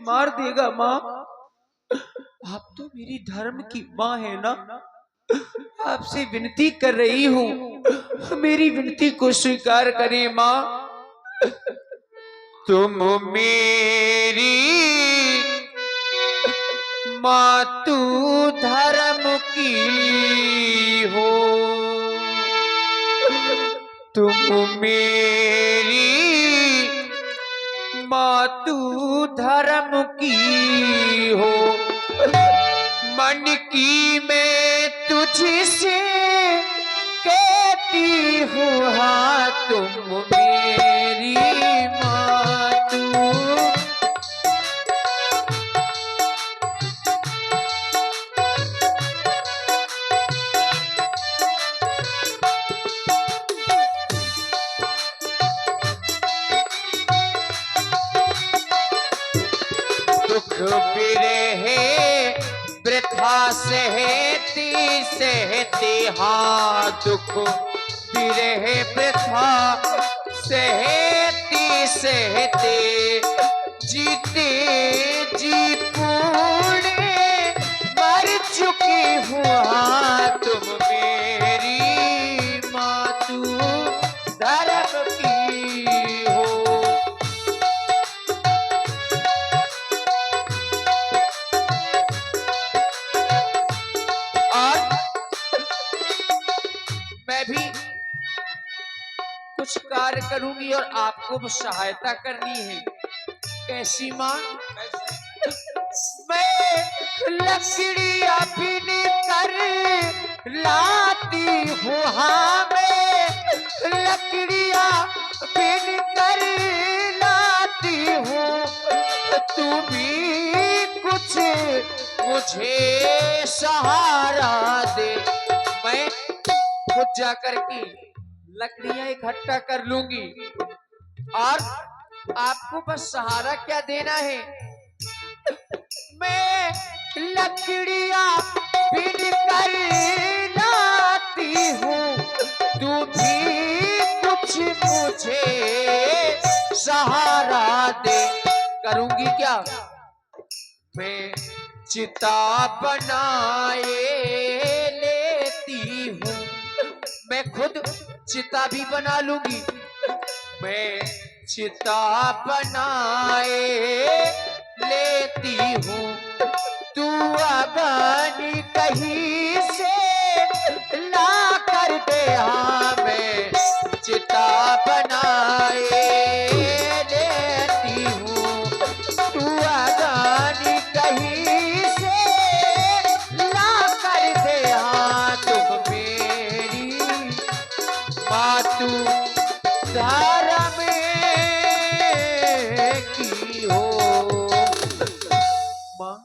मार देगा माँ। आप तो मेरी धर्म की माँ है ना, आपसे विनती कर रही हूँ, मेरी विनती को स्वीकार करें माँ। तुम मेरी माँ, तू धर्म की हो, तुम मेरी माँ, तू धर्म की हो। मन की मैं तुझसे कहती हूँ, हाँ तुम मेरी माँ, तू। दुख बिरहे वृथा सहती सहती, हाँ दुख बिरहे वृथा सहती सहती, जीते जी पूरे मर चुकी हूँ, हाँ तुम मेरी माँ, तू धर्म की हो। मैं भी कुछ कार्य करूंगी और आपको सहायता करनी है। कैसी माँ? मैं लकड़ियां बिन कर लाती हूँ, हाँ मैं लकड़ियां बिन कर लाती हूँ, तू भी कुछ मुझे सहारा दे। मैं खुद जाकर के लकड़ियां इकट्ठा कर लूंगी और आपको बस सहारा क्या देना है। मैं लकड़ियां बिन कर लाती हूँ, तू भी कुछ मुझे सहारा दे। करूंगी क्या? मैं चिता बनाए लेती हूँ, मैं खुद चिता भी बना लूंगी। मैं चिता बनाए लेती हूँ, तू अगन कहीं से ला कर दे, हाँ मैं चिता बनाए लेती हूँ, तू अगन कहीं से ला कर दे, हाँ तुम मेरी माँ, तू धर्म की हो। माँ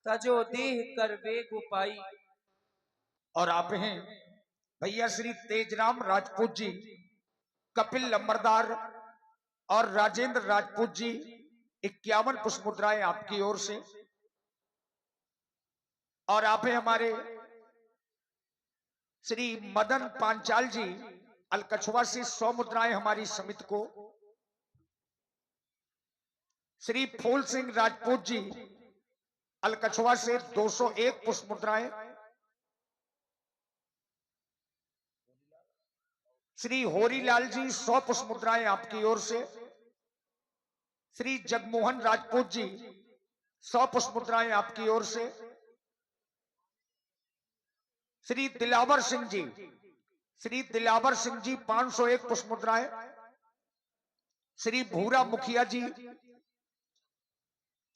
तजो देह कर वेग उपाई। और आप हैं भैया श्री तेजराम राजपूत जी, कपिल लंबरदार और राजेंद्र राजपूत जी, 51 पुष्प मुद्राएं आपकी ओर से। और आप हैं हमारे श्री मदन पांचाल जी, अलकछुआ से 100 मुद्राएं हमारी समिति को। श्री फूल सिंह राजपूत जी, अलकछुआ से 201 पुष्प मुद्राएं। श्री होरीलाल जी 100 पुष्प मुद्राएं आपकी ओर से। श्री जगमोहन राजपूत जी 100 पुष्प मुद्राएं आपकी ओर से। श्री दिलावर सिंह जी, श्री दिलावर सिंह जी 501 पुष्प मुद्राएं। श्री भूरा मुखिया जी,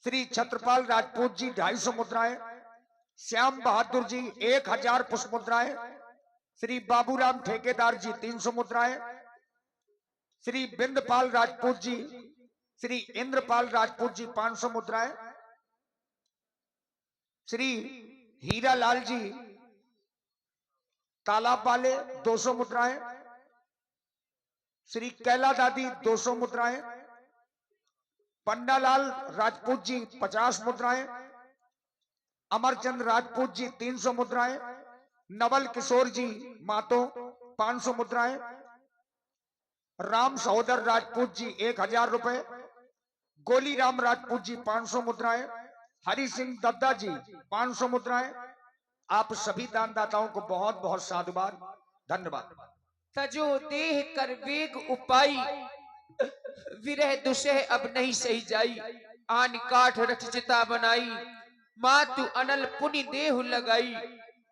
श्री छत्रपाल राजपूत जी 250 मुद्राएं। श्याम बहादुर जी 1000 पुष्प मुद्राएं। श्री बाबूराम ठेकेदार जी 300 मुद्राएं। श्री बिंदपाल राजपूत जी, श्री इंद्रपाल राजपूत जी 500 मुद्राएं। श्री हीरालाल जी तालाब वाले 200 मुद्राएं। श्री कैला दादी 200 मुद्राएं। पंडालाल राजपूत जी 50 मुद्राएं। अमरचंद राजपूत जी 300 मुद्राएं। नवल किशोर जी मातो 500 मुद्राएं। राम सहोदर राजपूत जी 1000 रुपए। गोलीराम राजपूत जी 500 मुद्राएं, हरि सिंह दद्दा जी 500 मुद्राएं। आप सभी दानदाताओं को बहुत बहुत साधुवाद, धन्यवाद। तजो देह कर वेग उपाई, विरह दुसह अब नहीं सही जाई। आन काठ रच चिता बनाई, माँ तू अनल पुनि देहु लगाई।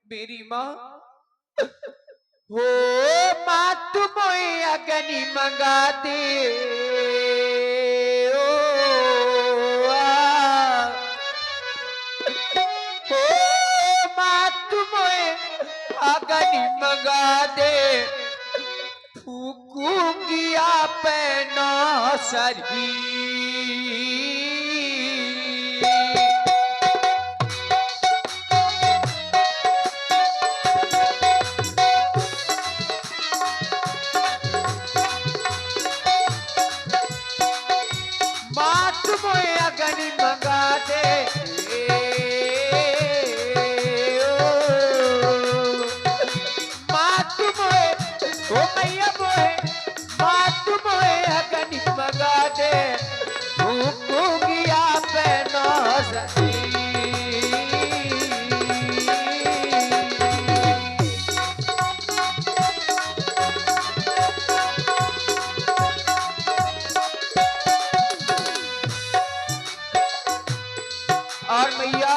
मेरी माँ हो, माँ तू मोए अगनी मंगा दे। ओ, आ, हो, माँ तू मोए अगनी मंगा दे। फूकूंगी आप ना सरी। मात मोए अगनी मंगा दे। मात मोए ओ मैया मोए, मात मोए अगनी मंगा दे। फूकूंगी आप ना सरी। और मैया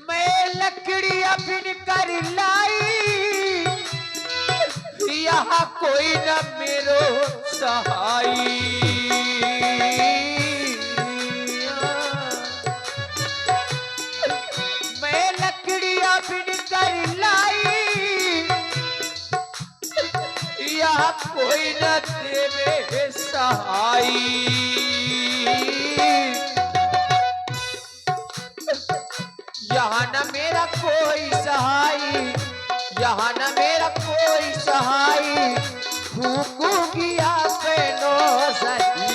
मैं लकड़ी अपनी कर लाई, यहाँ कोई न मेरो सहाई। मैं लकड़ी अपनी कर लाई, यहाँ कोई न देवे सहाई। यहाँ न मेरा कोई सहाई, यहाँ न मेरा कोई सहाई। फूकूंगी आप नो सही।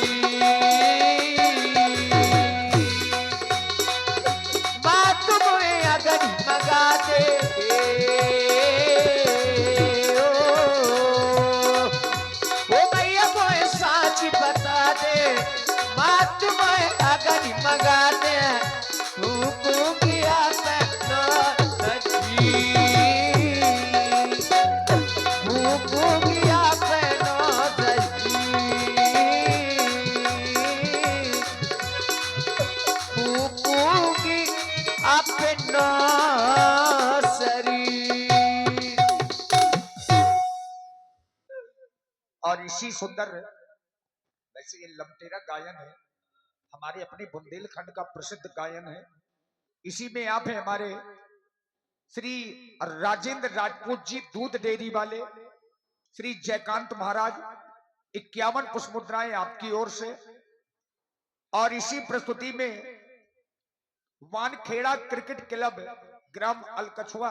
बात मुझे अगन मगा दे। ओ भैया मुझे साची बता दे। बात मुझे अगन मगा दे। फूकूंगी आप नो सही। फूकूंगी आप नो सही। फूकूंगी आप नो सरी। और इसी सुंदर, वैसे ये लमटेरा गायन है, हमारे अपने बुंदेलखंड का प्रसिद्ध गायन है। इसी में आप हैं हमारे श्री राजेंद्र राजपूत जी, दूध डेयरी वाले, श्री जयकांत महाराज 51 पुष्प मुद्राएं आपकी ओर से। और इसी प्रस्तुति में वानखेड़ा क्रिकेट क्लब ग्राम अलकछुआ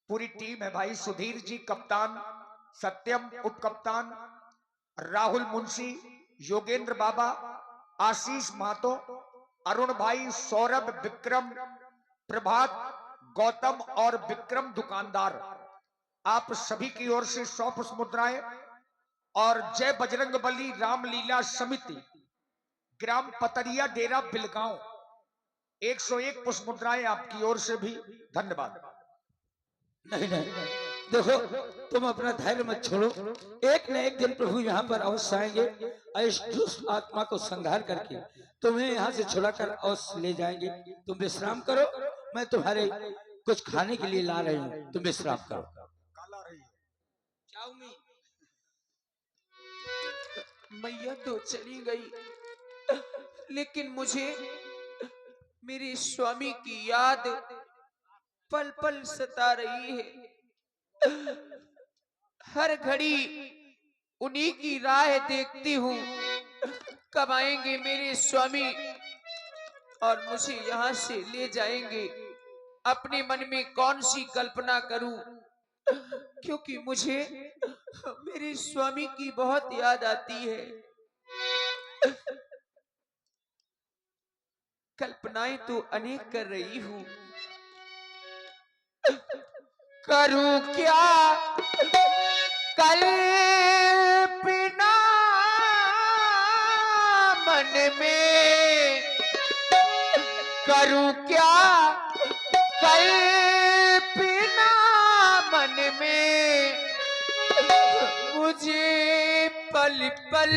पूरी टीम है भाई। सुधीर जी कप्तान, सत्यम उप कप्तान, राहुल मुंशी, योगेंद्र बाबा, आशीष महतो, अरुण भाई, सौरभ, विक्रम, प्रभात, गौतम और विक्रम दुकानदार, आप सभी की ओर से 100 पुष्प मुद्राएं। और जय बजरंगबली रामलीला समिति ग्राम पतरिया डेरा बिलगांव 101 पुष्प मुद्राएं आपकी ओर से भी, धन्यवाद। नहीं नहीं, देखो तुम अपना धैर्य मत छोड़ो। एक न एक दिन प्रभु यहाँ पर अवश्य आएंगे और इस दुष्ट आत्मा को संहार करके तुम्हें यहाँ से छुड़ाकर अवश्य ले जाएंगे। तुम विश्राम करो, मैं तुम्हारे कुछ खाने के लिए ला रही हूँ, तुम विश्राम करो। काला रही है। चाउमीन। मैया तो चली गई, लेकिन मुझे मेरे स्वामी की याद पल पल सता रही है। हर घड़ी उन्हीं की राह देखती हूँ, कब आएंगे मेरे स्वामी और मुझे यहाँ से ले जाएंगे। अपने मन में कौन सी कल्पना करूं, क्योंकि मुझे मेरे स्वामी की बहुत याद आती है। कल्पनाएं तो अनेक कर रही हूं, करूं क्या कल्पना करूं क्या कल्पना मन में, मुझे पल पल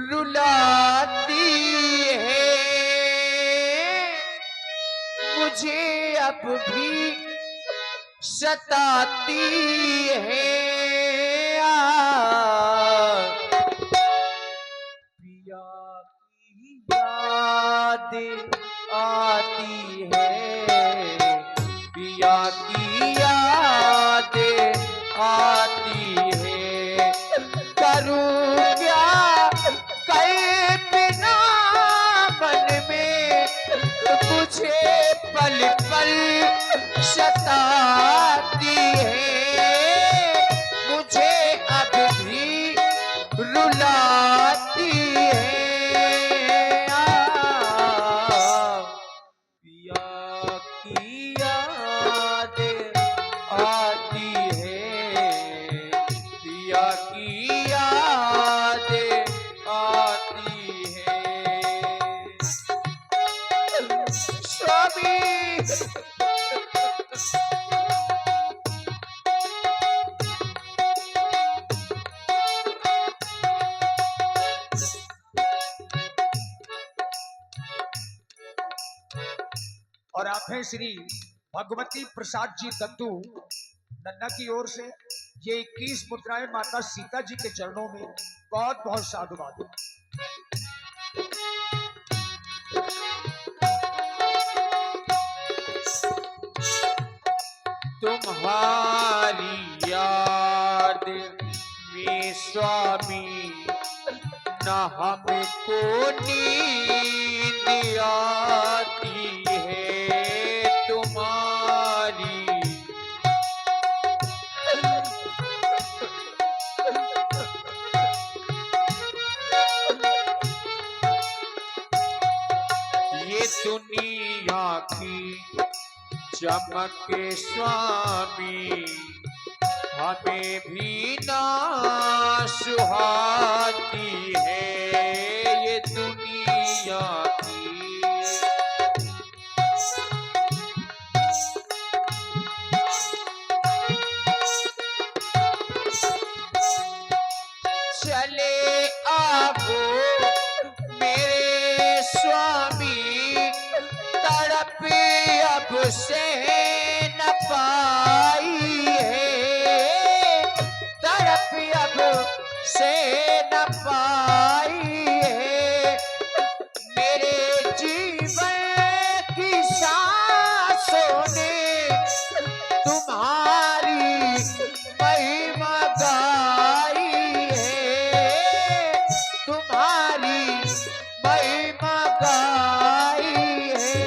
रुलाती है, मुझे अब भी सताती है। पिया की यादें आती है, पिया की यादें आती है, करूं क्या कल्पना मन में, मुझे पल पल सताती है, मुझे अब भी रुलाती है। पिया की यादें आती है, पिया की यादें आती है। स्वामी और आप हैं श्री भगवती प्रसाद जी दत्तू नन्ना की ओर से ये 21 मुद्राएं माता सीता जी के चरणों में बहुत बहुत साधुवाद। तुम्हारी याद में स्वामी न हमको नींद आती है, तुम्हारी ये दुनिया की चमक स्वामी हमें भी ना सुहाती है, ये दुनिया की चले आओ मेरे स्वामी, तड़प अब से न पाई है, तड़प अब से न पाई है, मेरे जीवन की सांसों ने तुम्हारी महिमा गाई है, तुम्हारी महिमा गाई है।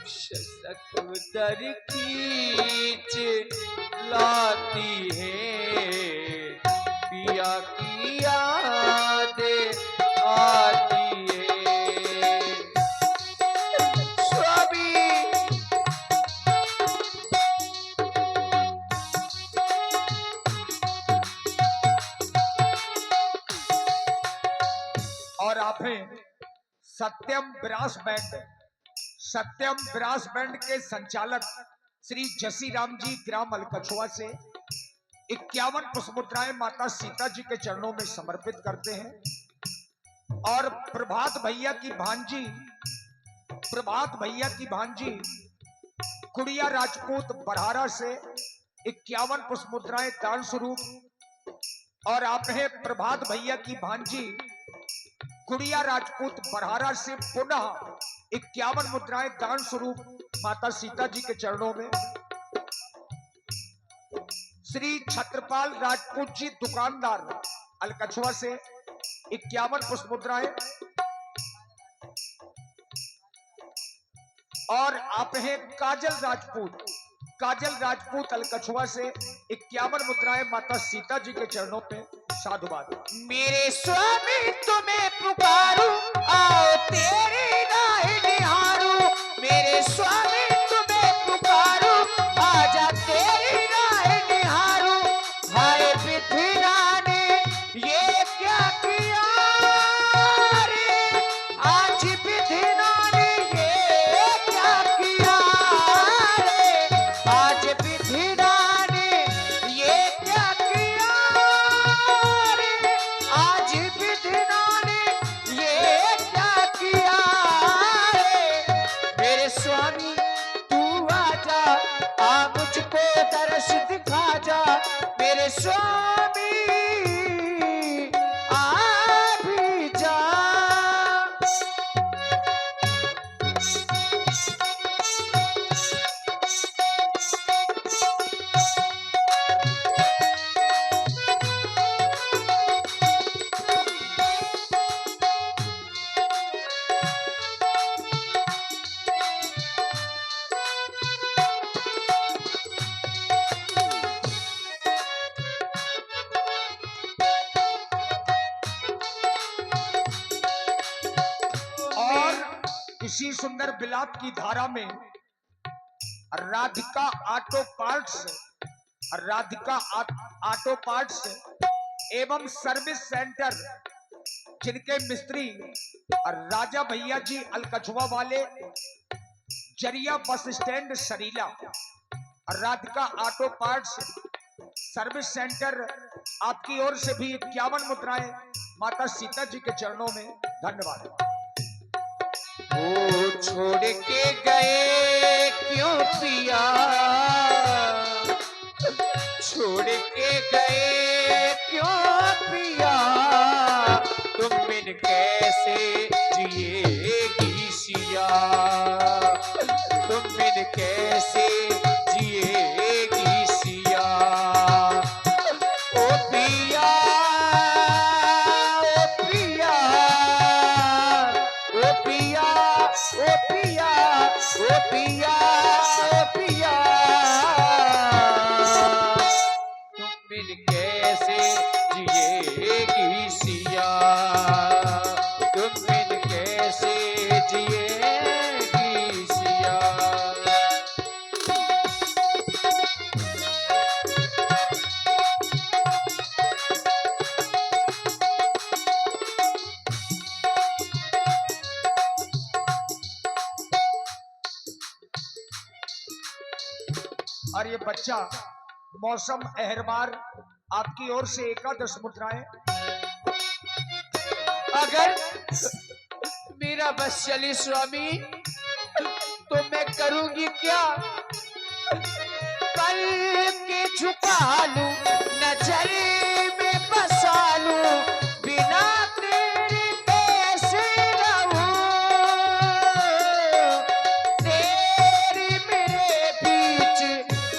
शसक दर खींच लाती है, पिया की यादें आती है। स्वामी और आप हैं सत्यम ब्रास बैंड, सत्यम ब्रास बैंड के संचालक श्री जसी राम जी ग्राम अलकछुआ से 51 पुष्पमुद्राएं माता सीता जी के चरणों में समर्पित करते हैं। और प्रभात भैया की भांजी गुड़िया राजपूत बरहारा से 51 पुष्पमुद्राएं दान स्वरूप। और आप हैं प्रभात भैया की भांजी गुड़िया राजपूत बरहारा से पुनः 51 मुद्राएं दान स्वरूप माता सीता जी के चरणों में। श्री छत्रपाल राजपूत जी दुकानदार अलकछुआ से 51 पुष्पमुद्राएं। और आप हैं काजल राजपूत अलकछुआ से 51 मुद्राएं माता सीता जी के चरणों पे साधुवाद। मेरे स्वामी तुम्हें पुकारूं, आओ तेरी राह निहारूं, मेरे स्वामी तुम्हें पुकारूं, आजा तेरी राह निहारूं, स्वामी आ भी जा। इसी सुंदर बिलाप की धारा में राधिका ऑटो पार्ट्स एवं सर्विस सेंटर जिनके मिस्त्री राजा भैया जी अलकछुआ वाले, जरिया bus stand Sarila. Radhika auto parts service centre आपकी ओर से भी 51 मुद्राएं माता सीता जी के चरणों में। धन्यवाद। वो छोड़ के गए क्यों पिया, छोड़ के गए क्यों पिया, तुम बिन कैसे जिएगी सिया, तुम बिन कैसे जिएगी सिया। ओ पिया, ओ पिया, ओ पिया, ओ पिया, ओ पिया, ओ पिया, तुम बिन कैसे जिएगी सिया, तुम बिन कैसे जिएगी सिया। और ये बच्चा मौसम अहरबार आपकी ओर से 11 मुद्राएं। अगर मेरा बस चले स्वामी तो मैं करूंगी क्या, पल के झुका लूं, नजर में बसा लूं, बिना तेरे कैसे रहूं, तेरे मेरे बीच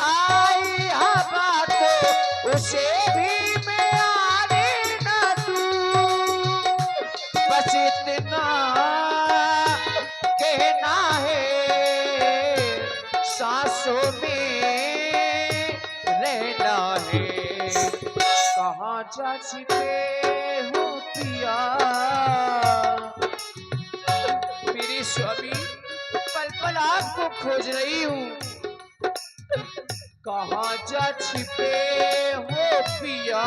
आई हवा तो उसे भी मैं आने न दूं, बस इतना कहना है, सांसों में रहना है, कहाँ जा छिपे हो पिया, मेरे स्वामी पल पल आपको खोज रही हूँ, कहाँ जा छिपे हो पिया,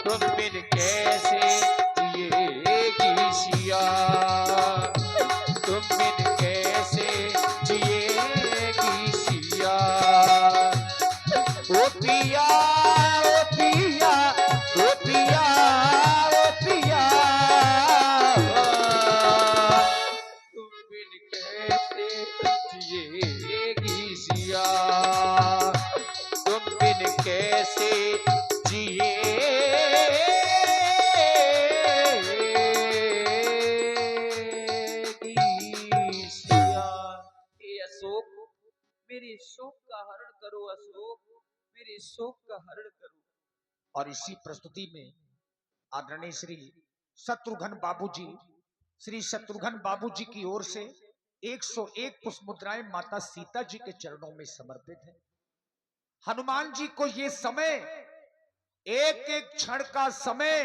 तुम बिन कैसे जिएगी सिया, तुम बिन कैसे जिएगी सिया। ओ पिया, ओ पिया, ओ पिया, ओ पिया, तुम बिन कैसे जिएगी सिया, तुम बिन कैसे जिएगी सिया। हे अशोक, मेरे शोक का हरण करो अशोक, मेरे शोक का हरण करो। और इसी प्रस्तुति में आदरणीय श्री शत्रुघ्न बाबूजी की ओर से 101 पुष्प मुद्राएं माता सीता जी के चरणों में समर्पित है। हनुमान जी को ये समय, एक एक क्षण का समय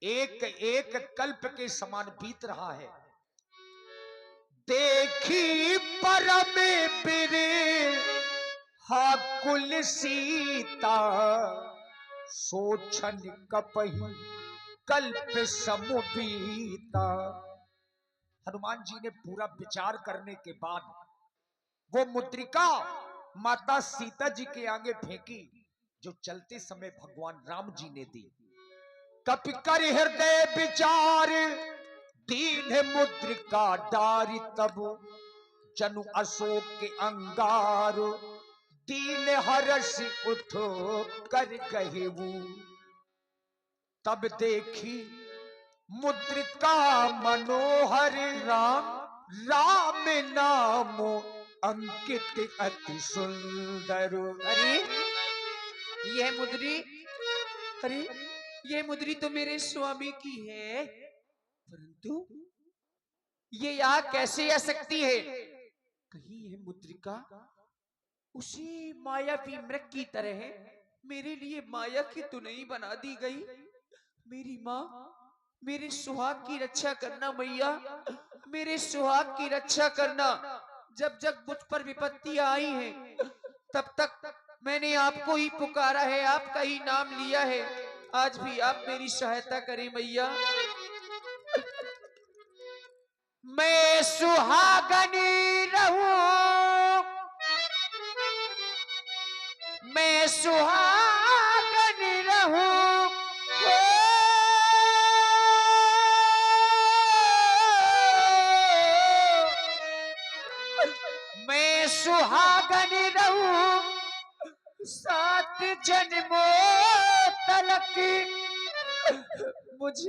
एक एक कल्प के समान बीत रहा है। देखी परम कुल सीता, सोचन कपहि कल्प समुपीता। हनुमान जी ने पूरा विचार करने के बाद वो मुद्रिका माता सीता जी के आगे फेंकी जो चलते समय भगवान राम जी ने दी। कपि कर हृदय विचार, दीन मुद्रिका डारी, तब जनु अशोक के अंगार, तीन हर्ष उठो कर कहू, तब देखी मुद्रिका मनोहर, राम राम नाम अंकित अति सुंदर। अरे यह मुद्री, अरे यह मुद्री तो मेरे स्वामी की है, परंतु ये यहाँ कैसे आ सकती है? कहीं यह मुद्रिका उसी मायावी मृग की तरह मेरे लिए माया की तो नहीं बना दी गई? मेरी माँ, मेरे सुहाग की रक्षा करना मैया, मेरे सुहाग की रक्षा करना। जब जब मुझ पर विपत्तियां आई हैं, तब तक मैंने आपको ही पुकारा है, आपका ही नाम लिया है। आज भी आप मेरी सहायता करें मैया। मैं सुहागनी रहूं, मैं सुहागनी रहूं, मैं सुहागनी रहूं, 7 जन्मों तलक मुझे